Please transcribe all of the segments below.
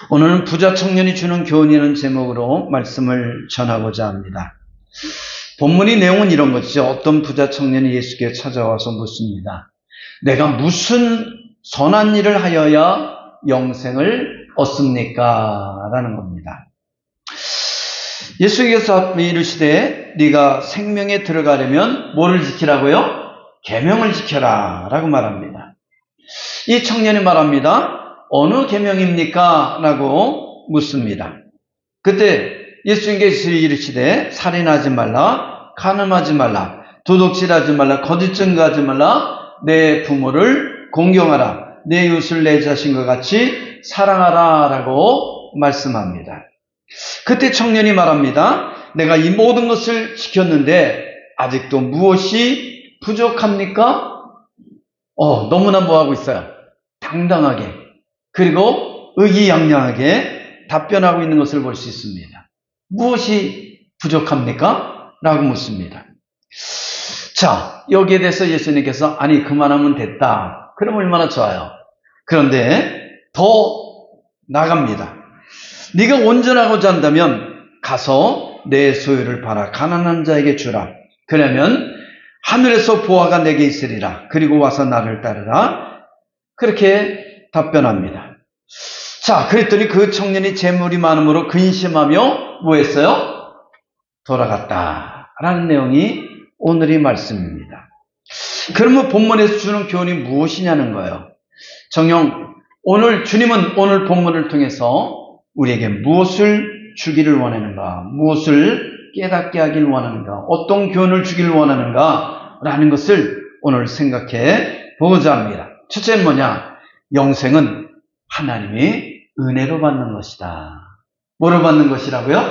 오늘은 부자 청년이 주는 교훈이라는 제목으로 말씀을 전하고자 합니다. 본문의 내용은 이런 것이죠. 어떤 부자 청년이 예수께 찾아와서 묻습니다. 내가 무슨 선한 일을 하여야 영생을 얻습니까? 라는 겁니다. 예수께서 이르시되 네가 생명에 들어가려면 뭐를 지키라고요? 계명을 지켜라 라고 말합니다. 이 청년이 말합니다. 어느 계명입니까? 라고 묻습니다. 그때 예수님께서 이르시되 살인하지 말라, 간음하지 말라, 도둑질하지 말라, 거짓 증거하지 말라, 내 부모를 공경하라, 내 이웃을 내 자신과 같이 사랑하라 라고 말씀합니다. 그때 청년이 말합니다. 내가 이 모든 것을 지켰는데 아직도 무엇이 부족합니까? 너무나 뭐하고 있어요? 당당하게 그리고 의기양양하게 답변하고 있는 것을 볼 수 있습니다. 무엇이 부족합니까? 라고 묻습니다. 자, 여기에 대해서 예수님께서 아니 그만하면 됐다. 그럼 얼마나 좋아요. 그런데 더 나갑니다. 네가 온전하고자 한다면 가서 내 소유를 팔아 가난한 자에게 주라. 그러면 하늘에서 보화가 내게 있으리라. 그리고 와서 나를 따르라. 그렇게 답변합니다. 자, 그랬더니 그 청년이 재물이 많음으로 근심하며 뭐 했어요? 돌아갔다라는 내용이 오늘의 말씀입니다. 그러면 본문에서 주는 교훈이 무엇이냐는 거예요. 정녕 주님은 오늘 본문을 통해서 우리에게 무엇을 주기를 원하는가, 무엇을 깨닫게 하길 원하는가, 어떤 교훈을 주기를 원하는가 라는 것을 오늘 생각해 보고자 합니다. 첫째는 뭐냐? 영생은 하나님의 은혜로 받는 것이다. 뭐로 받는 것이라고요?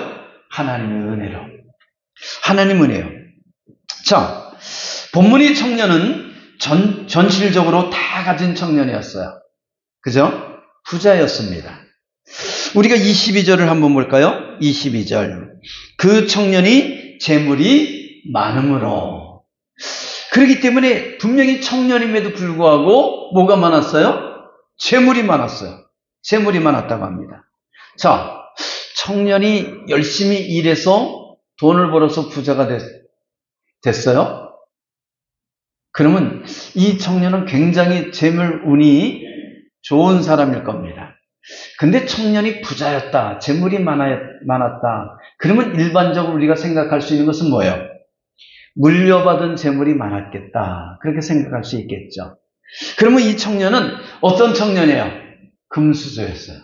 하나님의 은혜로. 하나님 은혜요. 자, 본문의 청년은 전실적으로 다 가진 청년이었어요. 그죠? 부자였습니다. 우리가 22절을 한번 볼까요? 22절. 그 청년이 재물이 많음으로. 그렇기 때문에 분명히 청년임에도 불구하고 뭐가 많았어요? 재물이 많았어요. 재물이 많았다고 합니다. 자, 청년이 열심히 일해서 돈을 벌어서 부자가 됐어요? 그러면 이 청년은 굉장히 재물 운이 좋은 사람일 겁니다. 근데 청년이 부자였다, 재물이 많았다. 그러면 일반적으로 우리가 생각할 수 있는 것은 뭐예요? 물려받은 재물이 많았겠다. 그렇게 생각할 수 있겠죠. 그러면 이 청년은 어떤 청년이에요? 금수저였어요.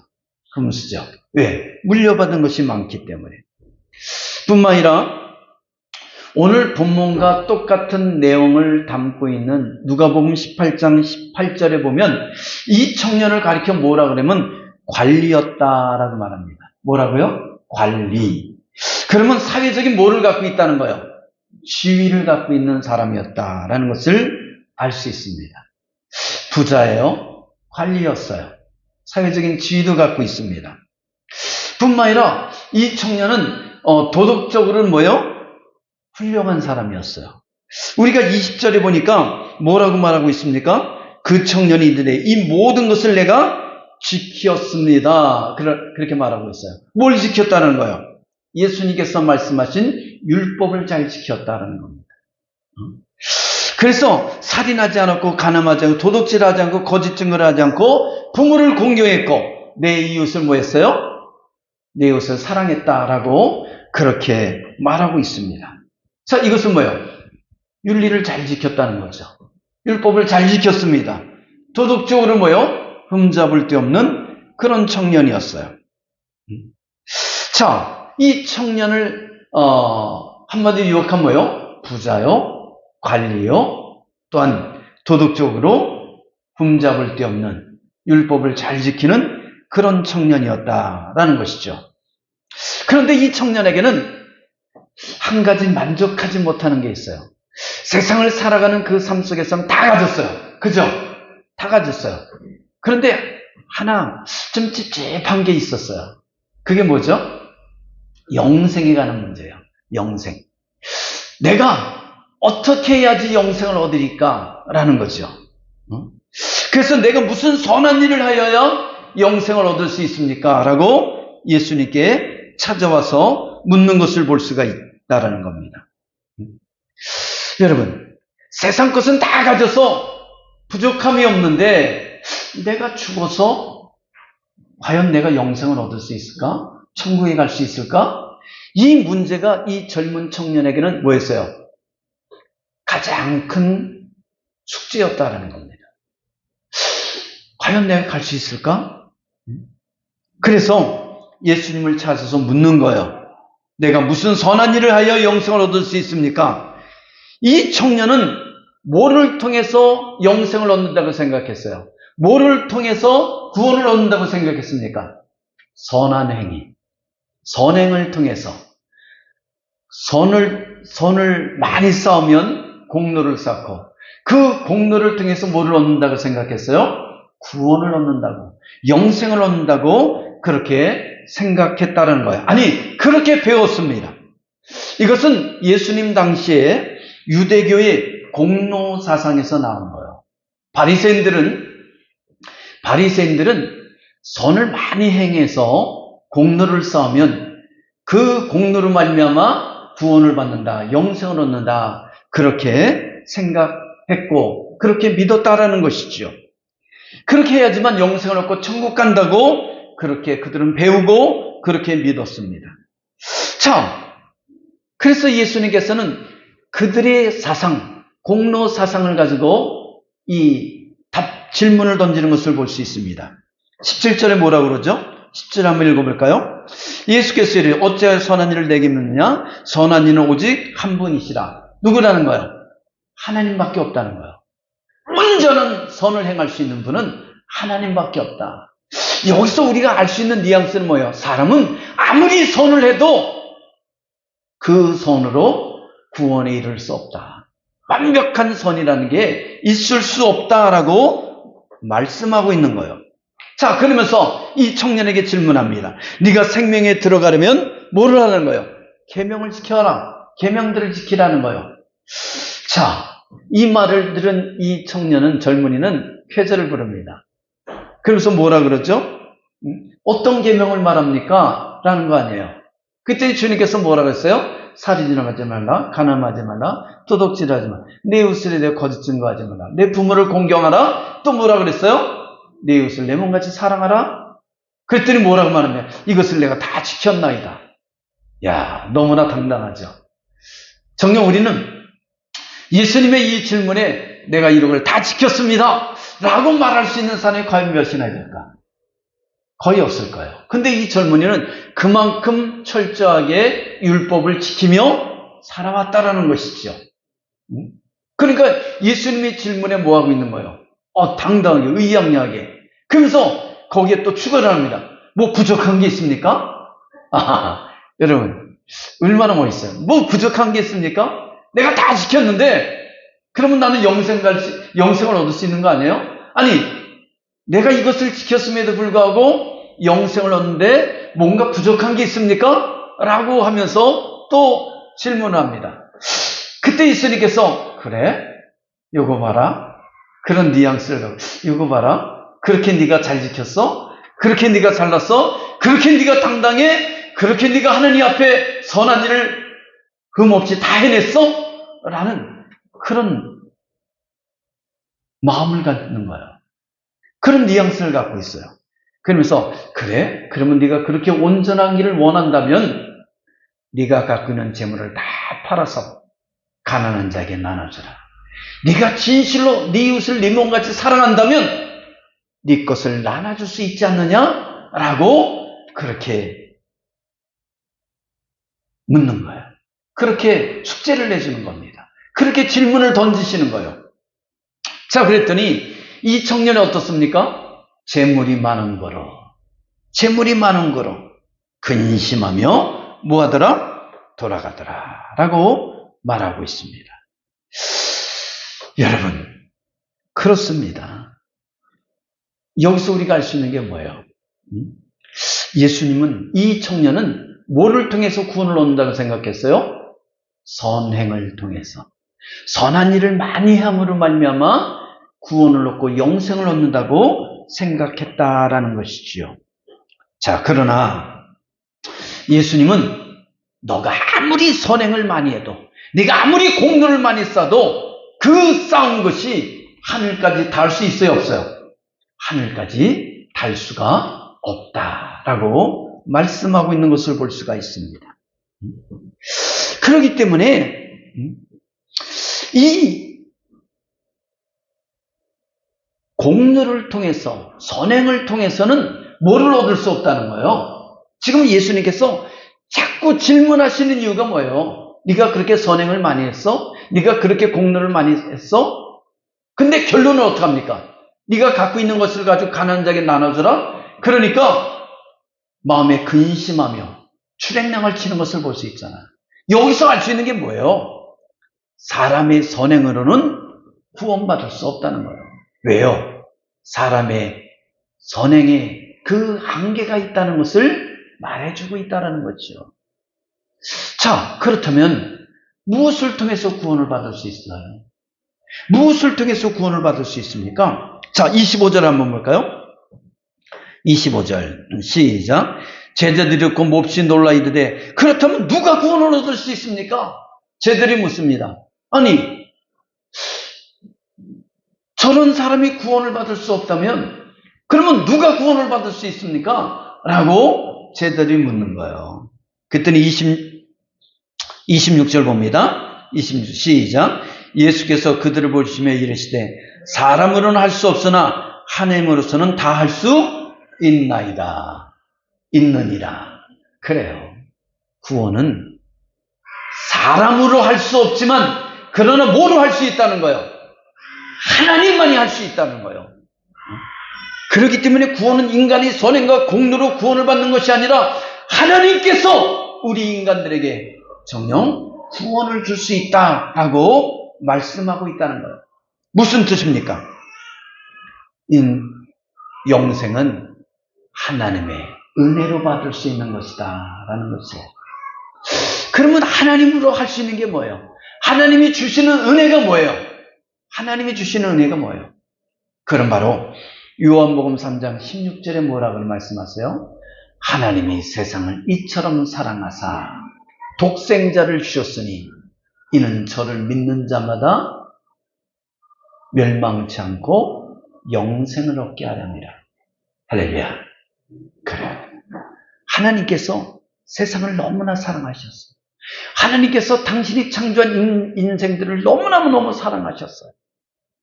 금수저. 왜? 물려받은 것이 많기 때문에. 뿐만 아니라 오늘 본문과 똑같은 내용을 담고 있는 누가복음 18장 18절에 보면 이 청년을 가리켜 뭐라 그러면 관리였다라고 말합니다. 뭐라고요? 관리. 그러면 사회적인 뭐를 갖고 있다는 거예요? 지위를 갖고 있는 사람이었다라는 것을 알 수 있습니다. 부자예요. 관리였어요. 사회적인 지위도 갖고 있습니다. 뿐만 아니라 이 청년은 도덕적으로는 뭐예요? 훌륭한 사람이었어요. 우리가 20절에 보니까 뭐라고 말하고 있습니까? 그 청년이 이르되 이 모든 것을 내가 지켰습니다. 그렇게 말하고 있어요. 뭘 지켰다는 거예요? 예수님께서 말씀하신 율법을 잘 지켰다는 겁니다. 그래서 살인하지 않았고 간음하지 않고 도둑질하지 않고 거짓 증거를 하지 않고 부모를 공경했고 내 이웃을 뭐 했어요? 내 이웃을 사랑했다라고 그렇게 말하고 있습니다. 자, 이것은 뭐예요? 윤리를 잘 지켰다는 거죠. 율법을 잘 지켰습니다. 도덕적으로 뭐예요? 흠잡을 데 없는 그런 청년이었어요. 자, 이 청년을 한마디로 요약하면 뭐예요? 부자요, 관리요, 또한 도덕적으로 흠잡을 데 없는 율법을 잘 지키는 그런 청년이었다라는 것이죠. 그런데 이 청년에게는 한 가지 만족하지 못하는 게 있어요. 세상을 살아가는 그 삶 속에서는 다 가졌어요. 그죠? 다 가졌어요. 그런데 하나 좀 찝찝한 게 있었어요. 그게 뭐죠? 영생에 관한 문제예요. 영생. 내가 어떻게 해야지 영생을 얻으리까? 라는 거죠. 그래서 내가 무슨 선한 일을 하여야 영생을 얻을 수 있습니까? 라고 예수님께 찾아와서 묻는 것을 볼 수가 있다는 겁니다. 여러분, 세상 것은 다 가져서 부족함이 없는데 내가 죽어서 과연 내가 영생을 얻을 수 있을까? 천국에 갈 수 있을까? 이 문제가 이 젊은 청년에게는 뭐였어요? 가장 큰 숙제였다라는 겁니다. 과연 내가 갈 수 있을까? 그래서 예수님을 찾아서 묻는 거예요. 내가 무슨 선한 일을 하여 영생을 얻을 수 있습니까? 이 청년은 뭐를 통해서 영생을 얻는다고 생각했어요? 뭐를 통해서 구원을 얻는다고 생각했습니까? 선한 행위, 선행을 통해서 선을 많이 쌓으면 공로를 쌓고 그 공로를 통해서 뭐를 얻는다고 생각했어요? 구원을 얻는다고, 영생을 얻는다고 그렇게 생각했다는 거예요. 아니, 그렇게 배웠습니다. 이것은 예수님 당시에 유대교의 공로 사상에서 나온 거예요. 바리새인들은 선을 많이 행해서 공로를 쌓으면 그 공로로 말미암아 구원을 받는다, 영생을 얻는다, 그렇게 생각했고 그렇게 믿었다라는 것이죠. 그렇게 해야지만 영생을 얻고 천국 간다고 그렇게 그들은 배우고 그렇게 믿었습니다. 자, 그래서 예수님께서는 그들의 사상, 공로 사상을 가지고 이 질문을 던지는 것을 볼 수 있습니다. 17절에 뭐라고 그러죠? 10절 한번 읽어볼까요? 예수께서 이르되 어찌하여 선한 일을 내게 묻느냐? 선한 이는 오직 한 분이시라. 누구라는 거예요? 하나님밖에 없다는 거예요. 온전한 선을 행할 수 있는 분은 하나님밖에 없다. 여기서 우리가 알 수 있는 뉘앙스는 뭐예요? 사람은 아무리 선을 해도 그 선으로 구원에 이를 수 없다. 완벽한 선이라는 게 있을 수 없다라고 말씀하고 있는 거예요. 자, 그러면서 이 청년에게 질문합니다. 네가 생명에 들어가려면 뭐를 하는 거예요? 계명을 지켜라. 계명들을 지키라는 거예요. 자, 이 말을 들은 이 청년은, 젊은이는 쾌재를 부릅니다. 그래서 뭐라 그러죠? 어떤 계명을 말합니까? 라는 거 아니에요. 그때 주님께서 뭐라고 했어요? 살인하지 말라, 가늠하지 말라, 도둑질하지 말라, 내 이웃을 내 거짓 증거하지 말라, 내 부모를 공경하라. 또 뭐라 그랬어요? 내 이웃을 내 몸같이 사랑하라. 그랬더니 뭐라고 말하냐? 이것을 내가 다 지켰나이다. 야, 너무나 당당하죠. 정녕 우리는 예수님의 이 질문에 내가 이런 걸 다 지켰습니다 라고 말할 수 있는 사람이 과연 몇이나 될까? 거의 없을 거예요. 근데 이 젊은이는 그만큼 철저하게 율법을 지키며 살아왔다라는 것이죠. 그러니까 예수님의 질문에 뭐하고 있는 거예요? 당당하게, 의양하게. 그러면서 거기에 또 추가를 합니다. 뭐 부족한 게 있습니까? 여러분, 얼마나 멋있어요. 뭐 부족한 게 있습니까? 내가 다 지켰는데, 그러면 나는 영생을 얻을 수 있는 거 아니에요? 아니, 내가 이것을 지켰음에도 불구하고 영생을 얻는데 뭔가 부족한 게 있습니까? 라고 하면서 또 질문을 합니다. 그때 예수님께서, 그래? 요거 봐라. 그런 뉘앙스를 갖고, 요거 봐라. 그렇게 네가 잘 지켰어? 그렇게 네가 잘났어? 그렇게 네가 당당해? 그렇게 네가 하느님 앞에 선한 일을 흠없이 다 해냈어? 라는 그런 마음을 갖는 거예요. 그런 뉘앙스를 갖고 있어요. 그러면서 그래? 그러면 네가 그렇게 온전한 길을 원한다면 네가 갖고 있는 재물을 다 팔아서 가난한 자에게 나눠주라. 네가 진실로 네 이웃을 네 몸같이 사랑한다면 네 것을 나눠줄 수 있지 않느냐? 라고 그렇게 묻는 거예요. 그렇게 숙제를 내주는 겁니다. 그렇게 질문을 던지시는 거예요. 자, 그랬더니 이 청년이 어떻습니까? 재물이 많은 거로 근심하며 뭐하더라? 돌아가더라 라고 말하고 있습니다. 여러분, 그렇습니다. 여기서 우리가 알 수 있는 게 뭐예요? 예수님은 이 청년은 뭐를 통해서 구원을 얻는다고 생각했어요? 선행을 통해서. 선한 일을 많이 함으로 말미암아 구원을 얻고 영생을 얻는다고 생각했다라는 것이지요. 자, 그러나 예수님은 너가 아무리 선행을 많이 해도, 네가 아무리 공로를 많이 쌓아도 그 쌓은 것이 하늘까지 닿을 수 있어요, 없어요? 하늘까지 닿을 수가 없다라고 말씀하고 있는 것을 볼 수가 있습니다. 그렇기 때문에 이 공로를 통해서, 선행을 통해서는 뭐를 얻을 수 없다는 거예요. 지금 예수님께서 자꾸 질문하시는 이유가 뭐예요? 네가 그렇게 선행을 많이 했어? 네가 그렇게 공로를 많이 했어? 근데 결론은 어떡합니까? 네가 갖고 있는 것을 가지고 가난한 자에게 나눠주라? 그러니까 마음에 근심하며 출행량을 치는 것을 볼 수 있잖아요. 여기서 알 수 있는 게 뭐예요? 사람의 선행으로는 구원받을 수 없다는 거예요. 왜요? 사람의 선행에 그 한계가 있다는 것을 말해주고 있다는 거죠. 자, 그렇다면 무엇을 통해서 구원을 받을 수 있어요? 무엇을 통해서 구원을 받을 수 있습니까? 자, 25절 한번 볼까요? 25절 시작. 제자들이 듣고 몹시 놀라 이르되 그렇다면 누가 구원을 얻을 수 있습니까? 제자들이 묻습니다. 아니, 저런 사람이 구원을 받을 수 없다면 그러면 누가 구원을 받을 수 있습니까? 라고 제자들이 묻는 거예요. 그랬더니 26절 봅니다. 26절 시작. 예수께서 그들을 보시며 이르시되 사람으로는 할 수 없으나 하나님으로서는 다 할 수 있나이다. 있느니라. 그래요. 구원은 사람으로 할 수 없지만 그러나 뭐로 할 수 있다는 거예요? 하나님만이 할 수 있다는 거예요. 그렇기 때문에 구원은 인간의 선행과 공로로 구원을 받는 것이 아니라 하나님께서 우리 인간들에게 정녕 구원을 줄 수 있다라고 말씀하고 있다는 거예요. 무슨 뜻입니까? 영생은 하나님의 은혜로 받을 수 있는 것이다 라는 것이에요. 그러면 하나님으로 할 수 있는 게 뭐예요? 하나님이 주시는 은혜가 뭐예요? 하나님이 주시는 은혜가 뭐예요? 그럼 바로 요한복음 3장 16절에 뭐라고 말씀하세요? 하나님이 세상을 이처럼 사랑하사 독생자를 주셨으니 이는 저를 믿는 자마다 멸망치 않고 영생을 얻게 하렵니다. 할렐루야. 그래. 하나님께서 세상을 너무나 사랑하셨어요. 하나님께서 당신이 창조한 인생들을 너무너무 사랑하셨어요.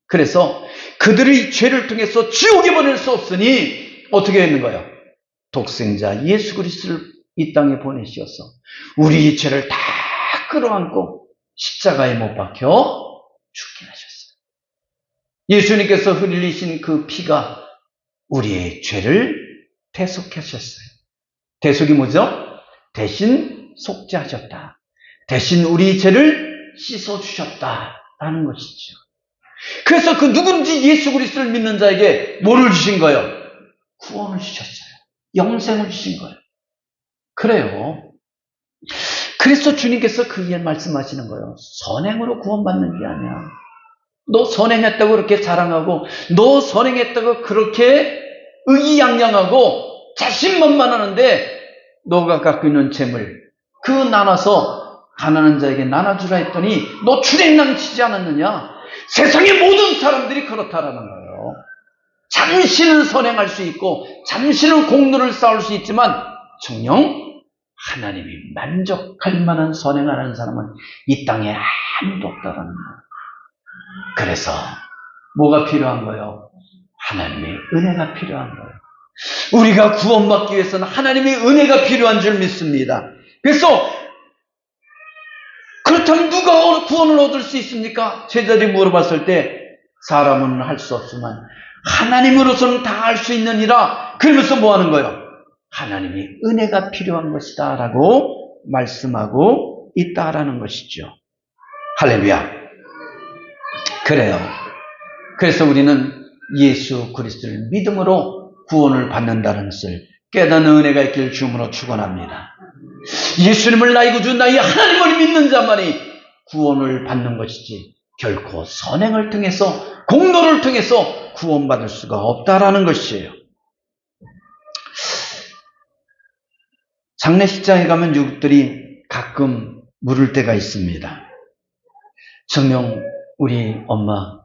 그래서 그들의 죄를 통해서 지옥에 보낼 수 없으니 어떻게 했는 거예요? 독생자 예수 그리스도를 이 땅에 보내시어서 우리 죄를 다 끌어안고 십자가에 못 박혀 죽게 하셨어요. 예수님께서 흘리신 그 피가 우리의 죄를 대속하셨어요. 대속이 뭐죠? 대신 속죄하셨다. 대신 우리 죄를 씻어주셨다라는 것이죠. 그래서 그 누군지 예수 그리스도를 믿는 자에게 뭐를 주신 거예요? 구원을 주셨어요. 영생을 주신 거예요. 그래요. 그래서 주님께서 그 위에 말씀하시는 거예요. 선행으로 구원받는 게 아니야. 너 선행했다고 그렇게 자랑하고 너 선행했다고 그렇게 의기양양하고 자신만만하는데 너가 갖고 있는 재물 그 나눠서 가난한 자에게 나눠주라 했더니 너 출행량 치지 않았느냐? 세상의 모든 사람들이 그렇다라는 거예요. 잠시는 선행할 수 있고 잠시는 공로를 쌓을 수 있지만 정녕 하나님이 만족할 만한 선행하는 사람은 이 땅에 아무도 없다라는 거예요. 그래서 뭐가 필요한 거예요? 하나님의 은혜가 필요한 거예요. 우리가 구원받기 위해서는 하나님의 은혜가 필요한 줄 믿습니다. 그래서 그렇다면 누가 구원을 얻을 수 있습니까? 제자들이 물어봤을 때 사람은 할 수 없지만 하나님으로서는 다 할 수 있느니라. 그러면서 뭐 하는 거예요? 하나님의 은혜가 필요한 것이다 라고 말씀하고 있다라는 것이죠. 할렐루야. 그래요. 그래서 우리는 예수 그리스도를 믿음으로 구원을 받는다는 것을 깨닫는 은혜가 있기를 주님으로 축원합니다. 예수님을 나의 구주 나의 하나님을 믿는 자만이 구원을 받는 것이지 결코 선행을 통해서, 공로를 통해서 구원받을 수가 없다라는 것이에요. 장례식장에 가면 유족들이 가끔 물을 때가 있습니다. 정녕 우리 엄마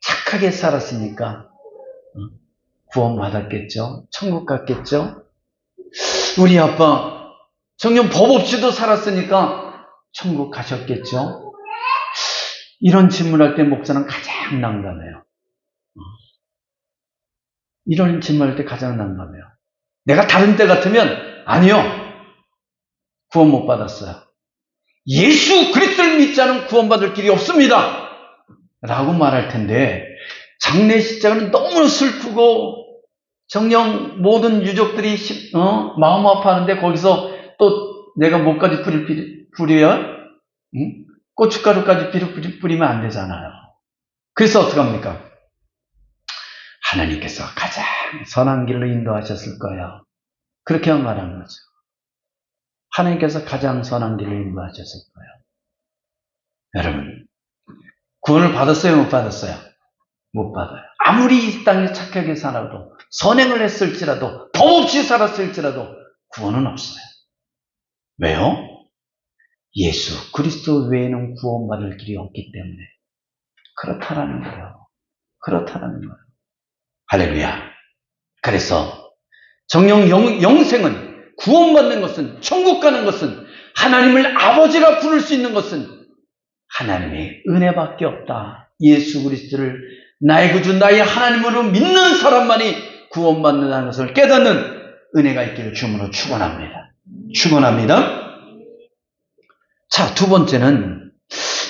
착하게 살았으니까 구원받았겠죠? 천국 갔겠죠? 우리 아빠 정녕 법 없이도 살았으니까 천국 가셨겠죠? 이런 질문할 때 목사는 가장 난감해요. 이런 질문할 때 가장 난감해요. 내가 다른 때 같으면 아니요, 구원 못 받았어요. 예수 그리스도를 믿지 않으면 구원받을 길이 없습니다 라고 말할 텐데, 장례식장은 너무 슬프고 정녕 모든 유족들이 마음 아파하는데 거기서 또 내가 뭐까지 뿌려요? 응? 고춧가루까지 뿌리면 안 되잖아요. 그래서 어떡합니까? 하나님께서 가장 선한 길로 인도하셨을 거예요. 그렇게 말하는 거죠. 하나님께서 가장 선한 길로 인도하셨을 거예요. 여러분, 구원을 받았어요? 못 받았어요? 못 받아요. 아무리 이 땅에 착하게 살아도, 선행을 했을지라도, 법 없이 살았을지라도 구원은 없어요. 왜요? 예수 그리스도 외에는 구원받을 길이 없기 때문에 그렇다라는 거예요. 그렇다라는 거예요. 할렐루야. 그래서 정녕 영생은, 구원받는 것은, 천국 가는 것은, 하나님을 아버지라 부를 수 있는 것은 하나님의 은혜밖에 없다. 예수 그리스도를 나의 구주, 나의 하나님으로 믿는 사람만이 구원받는다는 것을 깨닫는 은혜가 있기를 주님으로 축원합니다. 축원합니다. 자, 두 번째는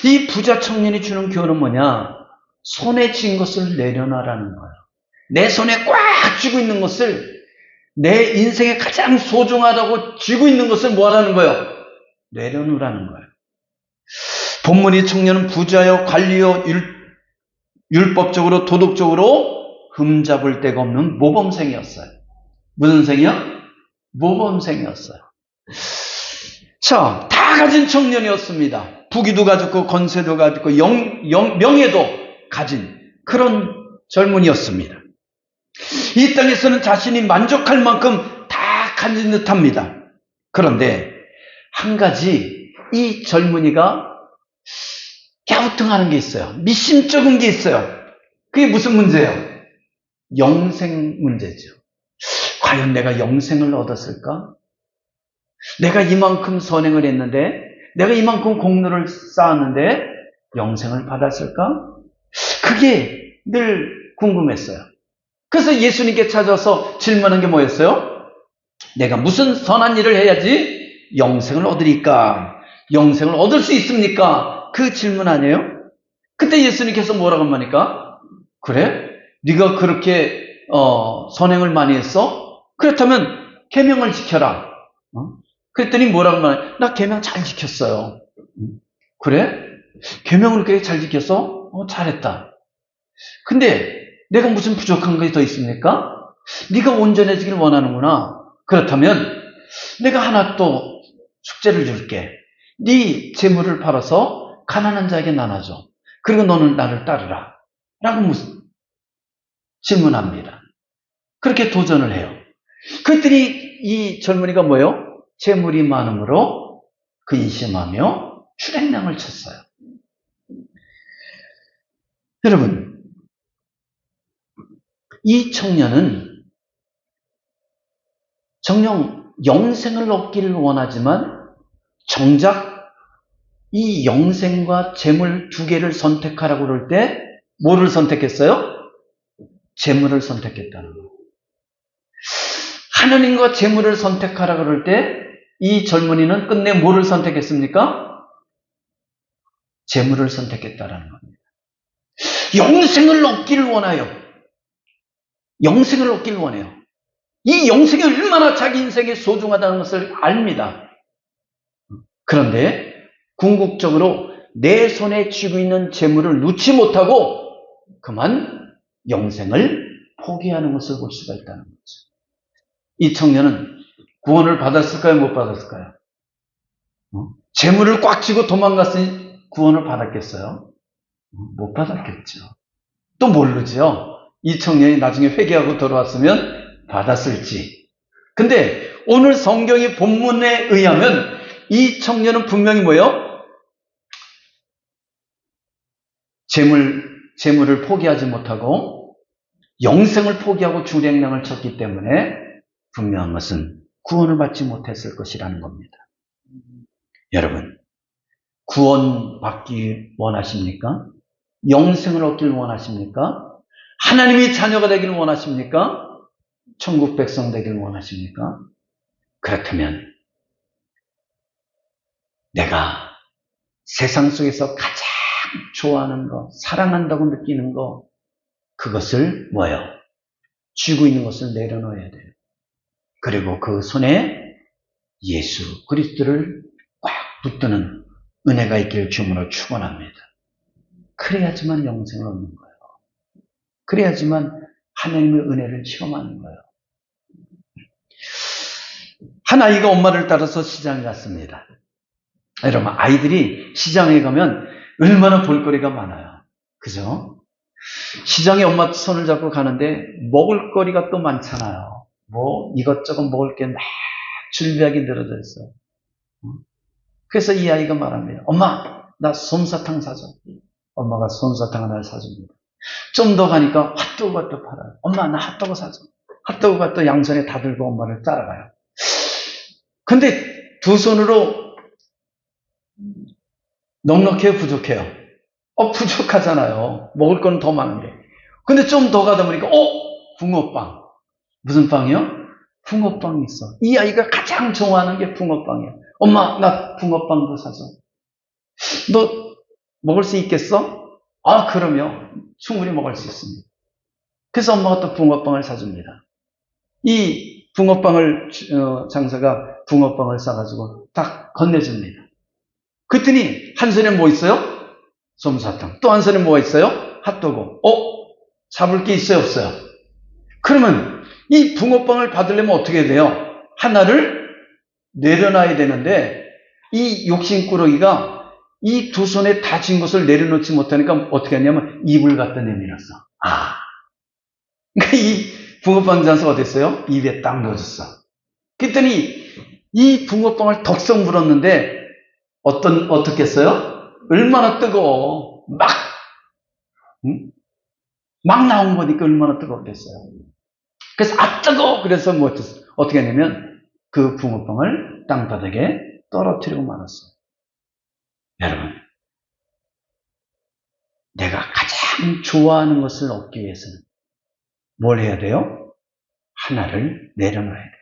이 부자 청년이 주는 교훈은 뭐냐? 손에 쥔 것을 내려놔라는 거예요. 내 손에 꽉 쥐고 있는 것을, 내 인생에 가장 소중하다고 쥐고 있는 것을 뭐하라는 거예요? 내려놓으라는 거예요. 본문이 청년은 부자여 관리여 율법적으로 도덕적으로 흠잡을 데가 없는 모범생이었어요. 무슨 생이요? 모범생이었어요. 자, 다 가진 청년이었습니다. 부귀도 가졌고 권세도 가졌고 명예도 가진 그런 젊은이였습니다. 이 땅에서는 자신이 만족할 만큼 다 가진 듯합니다. 그런데 한 가지 이 젊은이가 갸우뚱하는 게 있어요. 미심쩍은 게 있어요. 그게 무슨 문제예요? 영생 문제죠. 과연 내가 영생을 얻었을까? 내가 이만큼 선행을 했는데, 내가 이만큼 공로를 쌓았는데 영생을 받았을까? 그게 늘 궁금했어요. 그래서 예수님께 찾아서 질문한 게 뭐였어요? 내가 무슨 선한 일을 해야지 영생을 얻으리까? 영생을 얻을 수 있습니까? 그 질문 아니에요? 그때 예수님께서 뭐라고 합니까? 그래? 네가 그렇게 선행을 많이 했어? 그렇다면 계명을 지켜라. 그랬더니 뭐라고 말해? 나 계명 잘 지켰어요. 그래? 계명을 그렇게 잘 지켰어? 잘했다. 근데 내가 무슨 부족한 게 더 있습니까? 네가 온전해지길 원하는구나. 그렇다면 내가 하나 또 숙제를 줄게. 네 재물을 팔아서 가난한 자에게 나눠줘. 그리고 너는 나를 따르라. 라고 질문합니다. 그렇게 도전을 해요. 그랬더니 이 젊은이가 뭐예요? 재물이 많음으로 근심하며 출행량을 쳤어요. 여러분, 이 청년은 정녕 영생을 얻기를 원하지만 정작 이 영생과 재물 두 개를 선택하라고 그럴 때 뭐를 선택했어요? 재물을 선택했다는 거예요. 하나님과 재물을 선택하라고 그럴 때 이 젊은이는 끝내 뭐를 선택했습니까? 재물을 선택했다라는 겁니다. 영생을 얻기를 원해요. 영생을 얻기를 원해요. 이 영생이 얼마나 자기 인생에 소중하다는 것을 압니다. 그런데 궁극적으로 내 손에 쥐고 있는 재물을 놓지 못하고 그만 영생을 포기하는 것을 볼 수가 있다는 거죠. 이 청년은 구원을 받았을까요? 못 받았을까요? 재물을 꽉 쥐고 도망갔으니 구원을 받았겠어요? 못 받았겠죠. 또 모르죠. 이 청년이 나중에 회개하고 돌아왔으면 받았을지. 근데 오늘 성경의 본문에 의하면 이 청년은 분명히 뭐예요? 재물을 포기하지 못하고 영생을 포기하고 주랭랑을 쳤기 때문에 분명한 것은 구원을 받지 못했을 것이라는 겁니다. 여러분, 구원받기 원하십니까? 영생을 얻길 원하십니까? 하나님의 자녀가 되길 원하십니까? 천국 백성 되길 원하십니까? 그렇다면 내가 세상 속에서 가장 좋아하는 거, 사랑한다고 느끼는 거, 그것을 뭐예요? 쥐고 있는 것을 내려놓아야 돼요. 그리고 그 손에 예수 그리스도를 꽉 붙드는 은혜가 있기를 주문으로 축원합니다. 그래야지만 영생을 얻는 거예요. 그래야지만 하나님의 은혜를 체험하는 거예요. 한 아이가 엄마를 따라서 시장에 갔습니다. 여러분, 아이들이 시장에 가면 얼마나 볼거리가 많아요. 그죠? 시장에 엄마 손을 잡고 가는데 먹을거리가 또 많잖아요. 뭐 이것저것 먹을 게 막 줄비하게 늘어져 있어요. 그래서 이 아이가 말합니다. 엄마, 나 솜사탕 사줘. 엄마가 솜사탕 하나를 사줍니다. 좀 더 가니까 핫도그가 또 팔아요. 엄마, 나 핫도그 사줘. 핫도그가 또 양손에 다 들고 엄마를 따라가요. 근데 두 손으로 넉넉해요, 부족해요? 부족하잖아요. 먹을 건 더 많은데. 근데 좀 더 가다 보니까, 붕어빵. 무슨 빵이요? 붕어빵이 있어. 이 아이가 가장 좋아하는 게 붕어빵이야. 엄마, 나 붕어빵도 사줘. 너 먹을 수 있겠어? 그럼요. 충분히 먹을 수 있습니다. 그래서 엄마가 또 붕어빵을 사줍니다. 이 붕어빵을, 장사가 붕어빵을 싸가지고 딱 건네줍니다. 그랬더니 한 손에 뭐 있어요? 솜사탕. 또 한 손에 뭐가 있어요? 핫도그. 잡을 게 있어요, 없어요? 그러면 이 붕어빵을 받으려면 어떻게 돼요? 하나를 내려놔야 되는데 이 욕심꾸러기가 이 두 손에 다 쥔 것을 내려놓지 못하니까 어떻게 하냐면 입을 갖다 내밀었어. 그러니까 이 붕어빵 장사가 어땠어요? 입에 딱 넣어줬어. 그랬더니 이 붕어빵을 덕석 물었는데 어떻게 했어요? 얼마나 뜨거워. 막 나온 거니까 얼마나 뜨겁겠어요. 그래서 뜨거워. 그래서 어떻게 하냐면 그 붕어빵을 땅바닥에 떨어뜨리고 말았어요. 여러분, 내가 가장 좋아하는 것을 얻기 위해서는 뭘 해야 돼요? 하나를 내려놔야 돼요.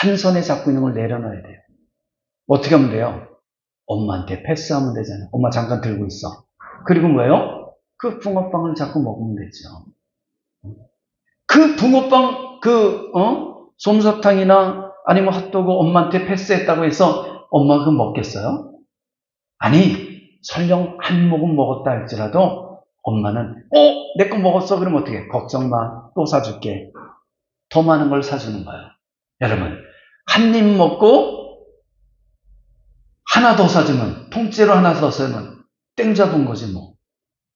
한 손에 잡고 있는 걸 내려놔야 돼요. 어떻게 하면 돼요? 엄마한테 패스하면 되잖아요. 엄마 잠깐 들고 있어. 그리고 뭐예요? 그 붕어빵을 자꾸 먹으면 되죠. 그 붕어빵, 솜사탕이나 아니면 핫도그 엄마한테 패스했다고 해서 엄마가 그거 먹겠어요? 아니, 설령 한 모금 먹었다 할지라도 엄마는 내 거 먹었어? 그러면 어떻게 해? 걱정 마. 또 사줄게. 더 많은 걸 사주는 거예요. 여러분, 한 입 먹고 하나 더 사주면, 통째로 하나 더 사주면 땡 잡은 거지 뭐.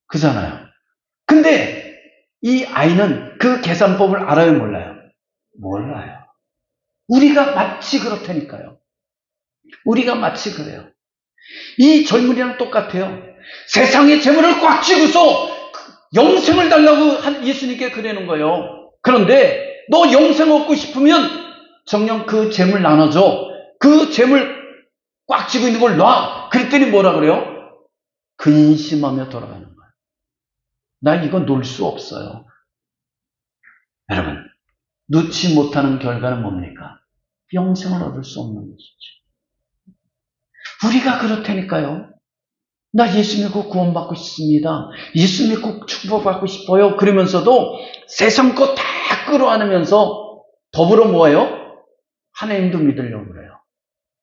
그잖아요. 근데 이 아이는 그 계산법을 알아요, 몰라요? 몰라요. 우리가 마치 그렇다니까요. 우리가 마치 그래요. 이 젊은이랑 똑같아요. 세상의 재물을 꽉 쥐고서 영생을 달라고 예수님께 그러는 거예요. 그런데 너 영생 얻고 싶으면 정녕 그 재물 나눠줘. 그 재물 꽉 쥐고 있는 걸 놔. 그랬더니 뭐라 그래요? 근심하며 돌아가는 거예요. 나 이거 놓을 수 없어요. 여러분, 놓지 못하는 결과는 뭡니까? 영생을 얻을 수 없는 것이죠. 우리가 그렇다니까요. 나 예수 믿고 구원받고 싶습니다. 예수 믿고 축복받고 싶어요. 그러면서도 세상 거 다 끌어안으면서 더불어 뭐예요? 하나님도 믿으려고 그래요.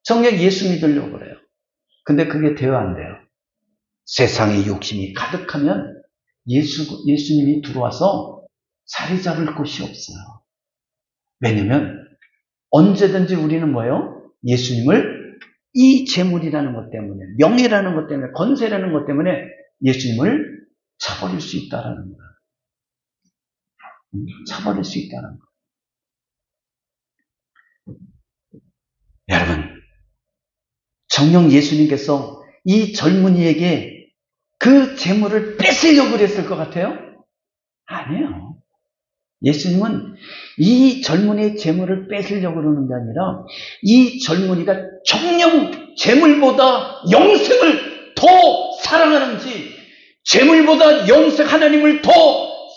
정녕 예수 믿으려고 그래요. 근데 그게 돼요, 안 돼요? 세상의 욕심이 가득하면 예수님이 들어와서 자리 잡을 곳이 없어요. 왜냐면 언제든지 우리는 뭐예요? 예수님을 이 재물이라는 것 때문에, 명예라는 것 때문에, 권세라는 것 때문에 예수님을 차버릴 수 있다라는 거예요. 차버릴 수 있다는 거예요. 여러분, 정녕 예수님께서 이 젊은이에게 그 재물을 뺏으려고 그랬을 것 같아요? 아니에요. 예수님은 이 젊은이의 재물을 뺏으려고 그러는 게 아니라 이 젊은이가 정녕 재물보다 영생을 더 사랑하는지, 재물보다 영생 하나님을 더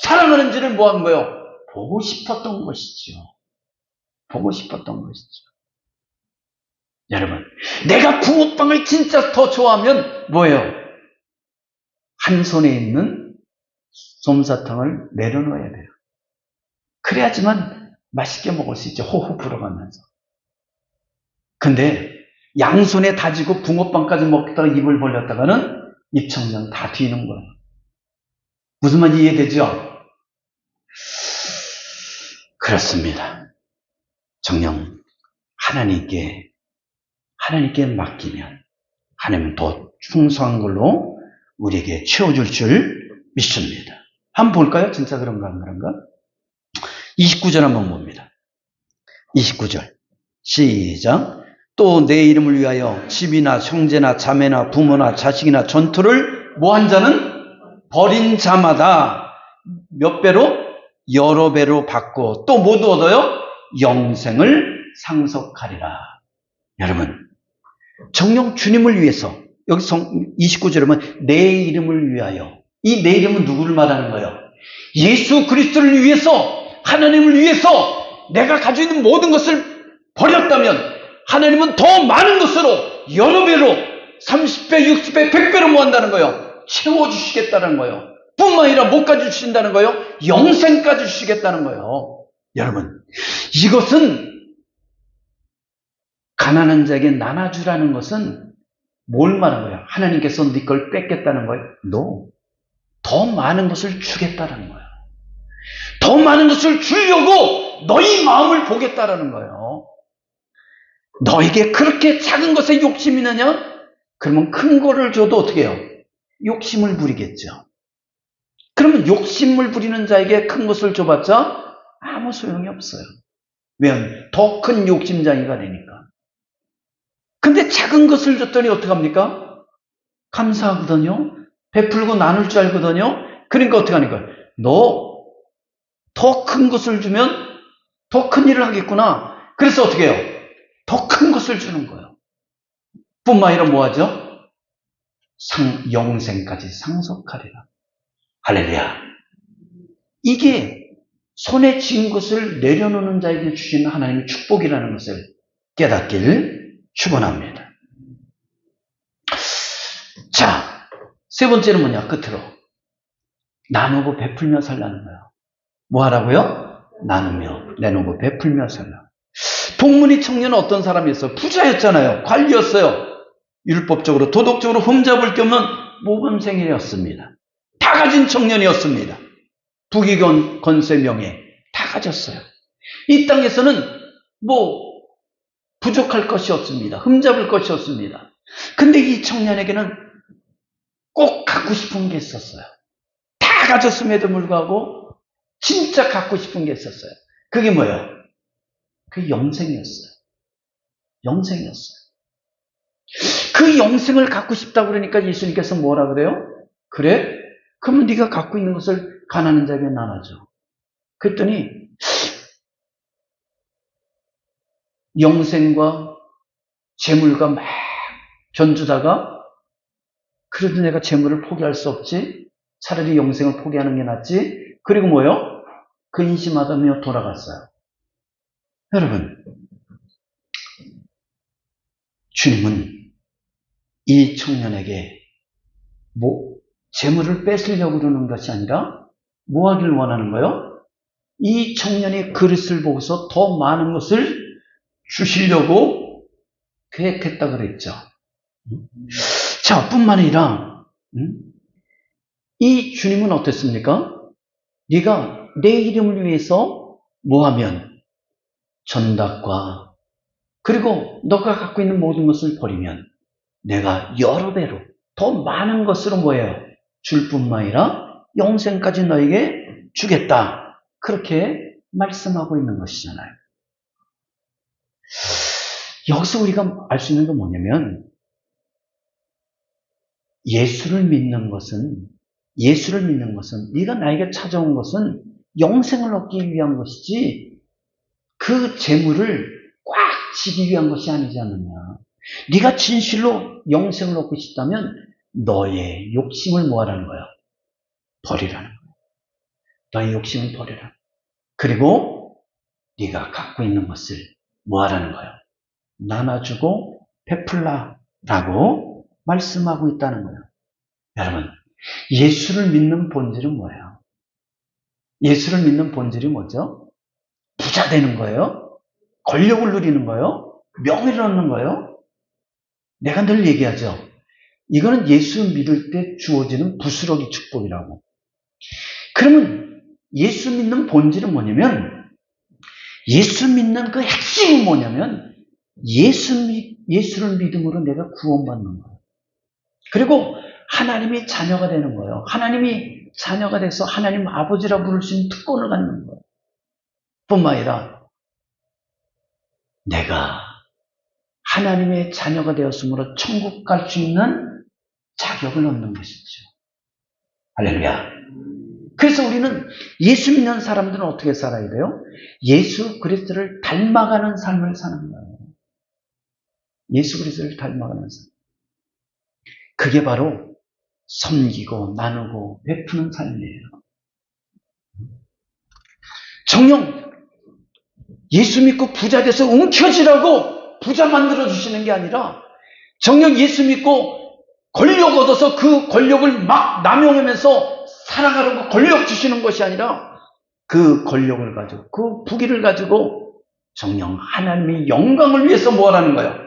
사랑하는지를 뭐 한 거예요? 보고 싶었던 것이죠. 보고 싶었던 것이죠. 여러분, 내가 붕어빵을 진짜 더 좋아하면 뭐예요? 한 손에 있는 솜사탕을 내려놓아야 돼요. 그래야지만 맛있게 먹을 수 있죠. 호호 불어가면서. 근데 양손에 다지고 붕어빵까지 먹다가 입을 벌렸다가는 입천장 다 뒤는 거예요. 무슨 말인지 이해되죠? 그렇습니다. 정녕 하나님께 맡기면 하나님은 더 풍성한 걸로 우리에게 채워줄 줄 믿습니다. 한번 볼까요? 진짜 그런가 안 그런가? 29절 한번 봅니다. 29절 시작. 또 내 이름을 위하여 집이나 형제나 자매나 부모나 자식이나 전투를 뭐한 자는 버린 자마다 몇 배로? 여러 배로 받고 또 모두 얻어요? 영생을 상속하리라. 여러분, 정녕 주님을 위해서, 여기 29절에 보면 내 이름을 위하여, 이 내 이름은 누구를 말하는 거예요? 예수 그리스도를 위해서, 하나님을 위해서 내가 가지고 있는 모든 것을 버렸다면 하나님은 더 많은 것으로 여러 배로 30배, 60배, 100배로 모한다는 거예요. 채워주시겠다는 거예요. 뿐만 아니라 뭐까지 주신다는 거예요? 영생까지 주시겠다는 거예요. 여러분, 이것은 가난한 자에게 나눠주라는 것은 뭘 말하는 거예요? 하나님께서 네 걸 뺏겠다는 거예요? No. 더 많은 것을 주겠다는 거예요. 더 많은 것을 주려고 너희 마음을 보겠다라는 거예요. 너에게 그렇게 작은 것에 욕심이 있느냐? 그러면 큰 거를 줘도 어떻게 해요? 욕심을 부리겠죠. 그러면 욕심을 부리는 자에게 큰 것을 줘봤자 아무 소용이 없어요. 왜냐하면 더 큰 욕심장이가 되니까. 근데 작은 것을 줬더니 어떡합니까? 감사하거든요. 베풀고 나눌 줄 알거든요. 그러니까 어떻게 하는 거예요? 너 더 큰 것을 주면 더 큰 일을 하겠구나. 그래서 어떻게 해요? 더 큰 것을 주는 거예요. 뿐만 아니라 뭐 하죠? 영생까지 상속하리라. 할렐루야. 이게 손에 쥔 것을 내려놓는 자에게 주시는 하나님의 축복이라는 것을 깨닫길 축원합니다. 자, 세 번째는 뭐냐? 끝으로 나누고 베풀며 살라는 거예요. 뭐 하라고요? 나누며 내놓고 베풀며 살라. 동문이 청년은 어떤 사람이었어요? 부자였잖아요. 관리였어요. 율법적으로 도덕적으로 흠잡을 게 없는 모범생이었습니다. 다 가진 청년이었습니다. 부귀 건세 명예 다 가졌어요. 이 땅에서는 뭐 부족할 것이 없습니다. 흠잡을 것이 없습니다. 근데 이 청년에게는 꼭 갖고 싶은 게 있었어요. 다 가졌음에도 불구하고 진짜 갖고 싶은 게 있었어요. 그게 뭐예요? 그 영생이었어요. 영생이었어요. 그 영생을 갖고 싶다고 그러니까 예수님께서 뭐라 그래요? 그래? 그러면 네가 갖고 있는 것을 가난한 자에게 나눠줘. 그랬더니 영생과 재물과 막 견주다가 그래도 내가 재물을 포기할 수 없지. 차라리 영생을 포기하는 게 낫지. 그리고 뭐요? 근심하다며 돌아갔어요. 여러분, 주님은 이 청년에게 재물을 뺏으려고 그러는 것이 아니라 뭐 하길 원하는 거예요? 이 청년이 그릇을 보고서 더 많은 것을 주시려고 계획했다 그랬죠. 자, 뿐만 아니라 이 주님은 어땠습니까? 네가 내 이름을 위해서 뭐하면 전답과 그리고 너가 갖고 있는 모든 것을 버리면 내가 여러 배로 더 많은 것으로 뭐예요? 줄 뿐만 아니라 영생까지 너에게 주겠다. 그렇게 말씀하고 있는 것이잖아요. 여기서 우리가 알 수 있는 건 뭐냐면 예수를 믿는 것은 네가 나에게 찾아온 것은 영생을 얻기 위한 것이지 그 재물을 꽉 지기 위한 것이 아니지 않느냐. 네가 진실로 영생을 얻고 싶다면 너의 욕심을 뭐하라는 거야? 버리라는 거야. 너의 욕심을 버리라. 그리고 네가 갖고 있는 것을 뭐하라는 거야? 나눠주고 베풀라라고 말씀하고 있다는 거예요. 여러분, 예수를 믿는 본질은 뭐예요? 예수를 믿는 본질이 뭐죠? 부자 되는 거예요? 권력을 누리는 거예요? 명예를 얻는 거예요? 내가 늘 얘기하죠. 이거는 예수 믿을 때 주어지는 부스러기 축복이라고. 그러면 예수 믿는 본질은 뭐냐면 예수 믿는 그 핵심은 뭐냐면 예수를 믿음으로 내가 구원받는 거예요. 그리고 하나님이 자녀가 되는 거예요. 하나님이 자녀가 돼서 하나님 아버지라 부를 수 있는 특권을 갖는 거예요. 뿐만 아니라 내가 하나님의 자녀가 되었으므로 천국 갈 수 있는 자격을 얻는 것이죠. 할렐루야. 그래서 우리는 예수 믿는 사람들은 어떻게 살아야 돼요? 예수 그리스도를 닮아가는 삶을 사는 거예요. 예수 그리스도를 닮아가는 삶. 그게 바로 섬기고 나누고 베푸는 삶이에요. 정녕 예수 믿고 부자 돼서 움켜쥐라고 부자 만들어주시는 게 아니라 정녕 예수 믿고 권력 얻어서 그 권력을 막 남용하면서 살아가려고 권력 주시는 것이 아니라 그 권력을 가지고 그 부귀를 가지고 정녕 하나님의 영광을 위해서 뭐하라는 거예요?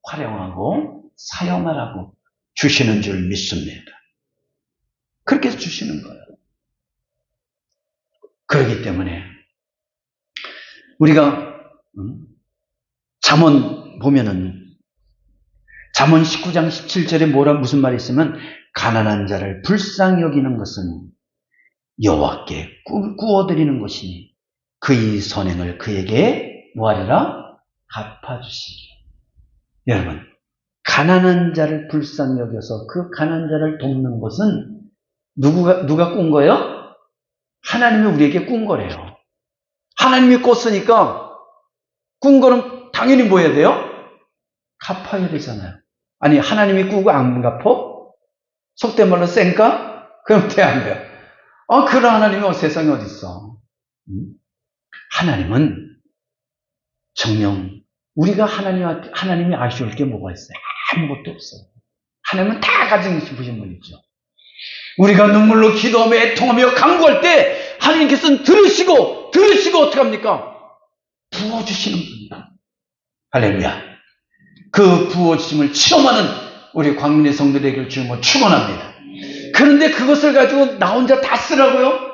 활용하고 사용하라고 주시는 줄 믿습니다. 그렇게 해서 주시는 거예요. 그렇기 때문에 우리가 잠언 보면은 잠언 19장 17절에 무슨 말이 있으면 가난한 자를 불쌍히 여기는 것은 여호와께 구워드리는 것이니 그의 선행을 그에게 뭐하리라? 갚아주시리. 여러분, 가난한 자를 불쌍히 여겨서 그 가난한 자를 돕는 것은 누가 꾼 거예요? 하나님이 우리에게 꾼 거래요. 하나님이 꿨으니까 꾼 거는 당연히 뭐 해야 돼요? 갚아야 되잖아요. 아니 하나님이 꾸고 안 갚어? 속된 말로 쌩까? 그럼 돼 안 돼요? 그런 하나님이 세상에 어디 있어? 하나님은 정녕 우리가 하나님이 아쉬울 게 뭐가 있어요? 아무것도 없어요. 하나님은 다 가지고 싶으신 분이죠. 우리가 눈물로 기도하며 애통하며 간구할 때 하나님께서는 들으시고 어떡합니까? 부어주시는 분이다. 할렐루야. 그 부어주심을 체험하는 우리 광민의 성도들에게 주님을 축원합니다. 그런데 그것을 가지고 나 혼자 다 쓰라고요?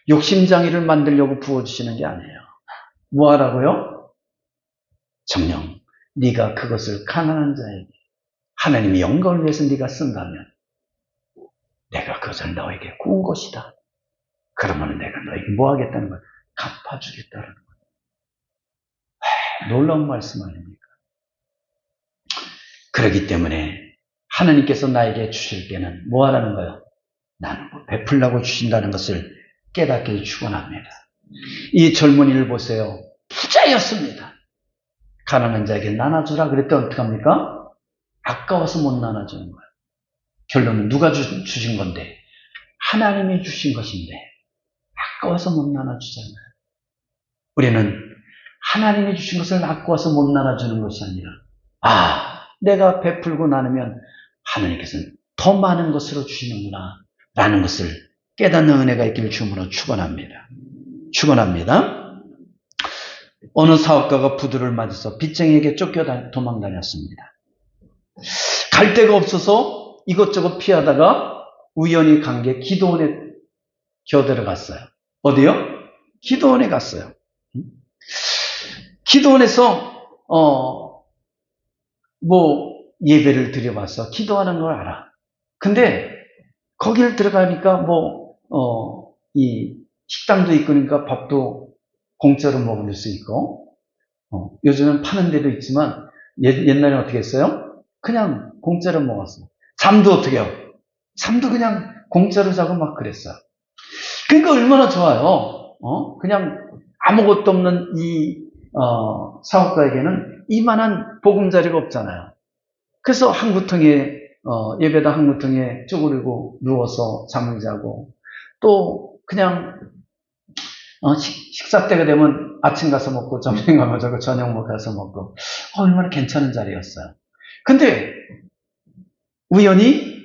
욕심장애를 만들려고 부어주시는 게 아니에요. 뭐 하라고요? 정녕 네가 그것을 가난한 자에게 하나님의 영광을 위해서 네가 쓴다면 내가 그것을 너에게 구운 것이다. 그러면 내가 너에게 뭐 하겠다는 거야? 갚아주겠다는 거야. 놀라운 말씀 아닙니까? 그렇기 때문에 하나님께서 나에게 주실 때는 뭐 하라는 거예요? 나는 베풀라고 주신다는 것을 깨닫기를 축원합니다. 이 젊은이를 보세요. 부자였습니다. 가난한 자에게 나눠주라 그랬더니 어떡합니까? 아까워서 못 나눠주는 거예요. 결론은 누가 주신 건데? 하나님이 주신 것인데 아까워서 못 나눠주잖아요. 우리는 하나님이 주신 것을 아까워서 못 나눠주는 것이 아니라 내가 베풀고 나누면 하나님께서는 더 많은 것으로 주시는구나 라는 것을 깨닫는 은혜가 있기를 주님으로 축원합니다. 어느 사업가가 부두를 맞아서 빚쟁이에게 쫓겨 도망다녔습니다. 갈 데가 없어서 이것저것 피하다가 우연히 간 게 기도원에 겨들어갔어요. 어디요? 기도원에 갔어요. 기도원에서 예배를 드려봐서 기도하는 걸 알아. 근데 거길 들어가니까 이 식당도 있고 그러니까 밥도 공짜로 먹을 수 있고, 요즘은 파는 데도 있지만, 옛날에 어떻게 했어요? 그냥 공짜로 먹었어요. 잠도 어떻게 해요? 잠도 그냥 공짜로 자고 막 그랬어요. 그러니까 얼마나 좋아요. 그냥 아무것도 없는 이 사업가에게는 이만한 보금자리가 없잖아요. 그래서 한구통에 예배당 한구통에 쭈그리고 누워서 잠을 자고, 또 그냥 식사 때가 되면 아침 가서 먹고 점심 가서 저녁 가서 먹고, 얼마나 괜찮은 자리였어요. 근데 우연히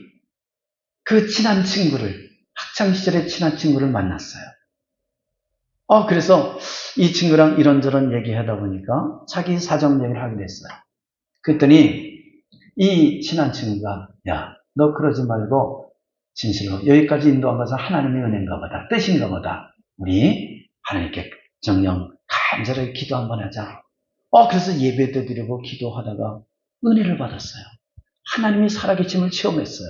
그 친한 친구를, 학창시절의 친한 친구를 만났어요. 그래서 이 친구랑 이런저런 얘기하다 보니까 자기 사정 얘기를 하게 됐어요. 그랬더니 이 친한 친구가, 야, 너 그러지 말고 진실로 여기까지 인도한 것은 하나님의 은혜인가 보다, 뜻인가 보다. 우리 하나님께 정녕 간절하게 기도 한번 하자. 그래서 예배도 드리고 기도하다가 은혜를 받았어요. 하나님이 살아계심을 체험했어요.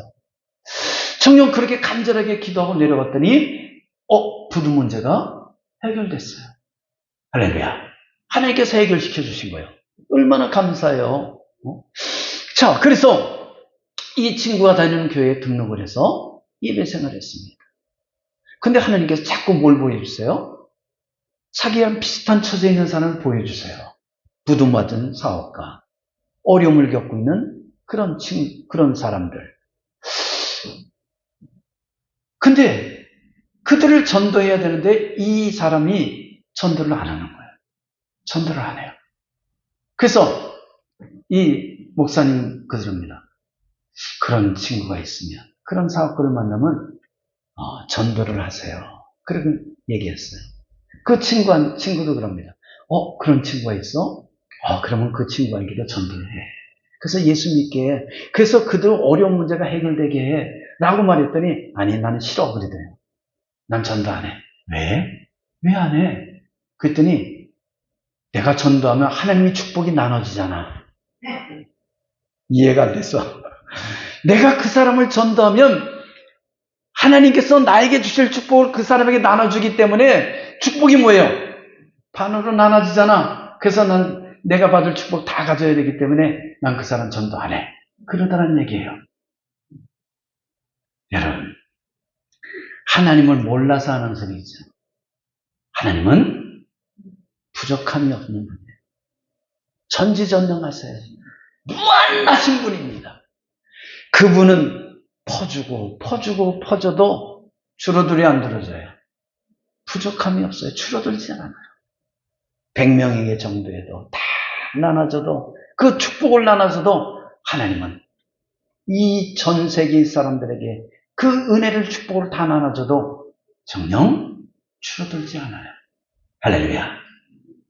정녕 그렇게 간절하게 기도하고 내려갔더니 부두 문제가 해결됐어요. 할렐루야. 하나님께서 해결시켜 주신 거예요. 얼마나 감사해요. 자, 그래서 이 친구가 다니는 교회에 등록을 해서 예배 생활을 했습니다. 근데 하나님께서 자꾸 뭘 보여주세요? 자기랑 비슷한 처지에 있는 사람을 보여주세요. 부두 맞은 사업가, 어려움을 겪고 있는 그런 사람들. 근데 그들을 전도해야 되는데 이 사람이 전도를 안 하는 거예요. 전도를 안 해요. 그래서 이 목사님 그럽니다. 그런 친구가 있으면, 그런 사업가를 만나면 전도를 하세요. 그렇게 얘기했어요. 그 친구도 그럽니다. 그런 친구가 있어? 그러면 그 친구에게도 전도를 해. 그래서 예수 믿게 해. 그래서 그들 어려운 문제가 해결되게 해. 라고 말했더니, 아니, 나는 싫어. 그러더래요. 난 전도 안 해. 왜? 왜 안 해? 그랬더니, 내가 전도하면 하나님의 축복이 나눠지잖아. 이해가 안 됐어. 내가 그 사람을 전도하면 하나님께서 나에게 주실 축복을 그 사람에게 나눠주기 때문에 축복이 뭐예요? 반으로 나눠지잖아. 그래서 내가 받을 축복 다 가져야 되기 때문에 난 그 사람 전도 안 해. 그러다는 얘기예요. 여러분, 하나님을 몰라서 하는 소리죠. 하나님은 부족함이 없는 분이에요. 전지전능하세요. 무한하신 분입니다. 그분은 퍼줘도 줄어들이 안 들어져요. 부족함이 없어요. 줄어들지 않아요. 100명에게 정도에도 다 나눠줘도, 그 축복을 나눠줘도 하나님은 이 전 세계 사람들에게 그 은혜를, 축복을 다 나눠줘도 정녕 줄어들지 않아요. 할렐루야.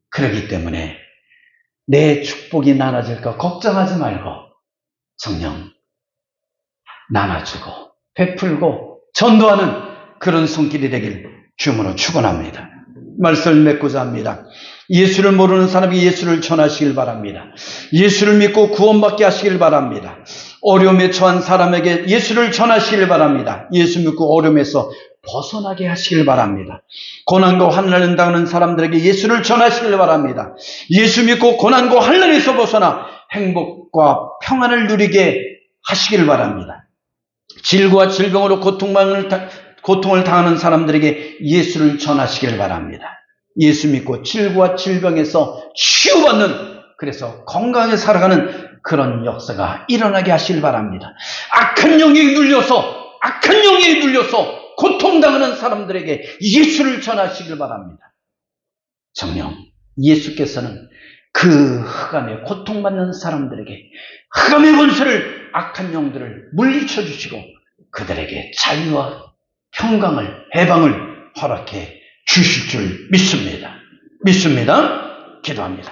그렇기 때문에 내 축복이 나눠질까 걱정하지 말고 정녕 나눠주고 베풀고 전도하는 그런 손길이 되길 주님으로 축원합니다. 말씀을 맺고자 합니다. 예수를 모르는 사람이 예수를 전하시길 바랍니다. 예수를 믿고 구원받게 하시길 바랍니다. 어려움에 처한 사람에게 예수를 전하시길 바랍니다. 예수 믿고 어려움에서 벗어나게 하시길 바랍니다. 고난과 환난을 당하는 사람들에게 예수를 전하시길 바랍니다. 예수 믿고 고난과 환난에서 벗어나 행복과 평안을 누리게 하시길 바랍니다. 질과 질병으로 고통을 당하는 사람들에게 예수를 전하시길 바랍니다. 예수 믿고 질과 질병에서 치유받는, 그래서 건강하게 살아가는 그런 역사가 일어나게 하시길 바랍니다. 악한 영에 눌려서 고통당하는 사람들에게 예수를 전하시길 바랍니다. 정녕 예수께서는 그 흑암에 고통받는 사람들에게 흑암의 권세를, 악한 영들을 물리쳐 주시고 그들에게 자유와 평강을, 해방을 허락해 주실 줄 믿습니다. 기도합니다.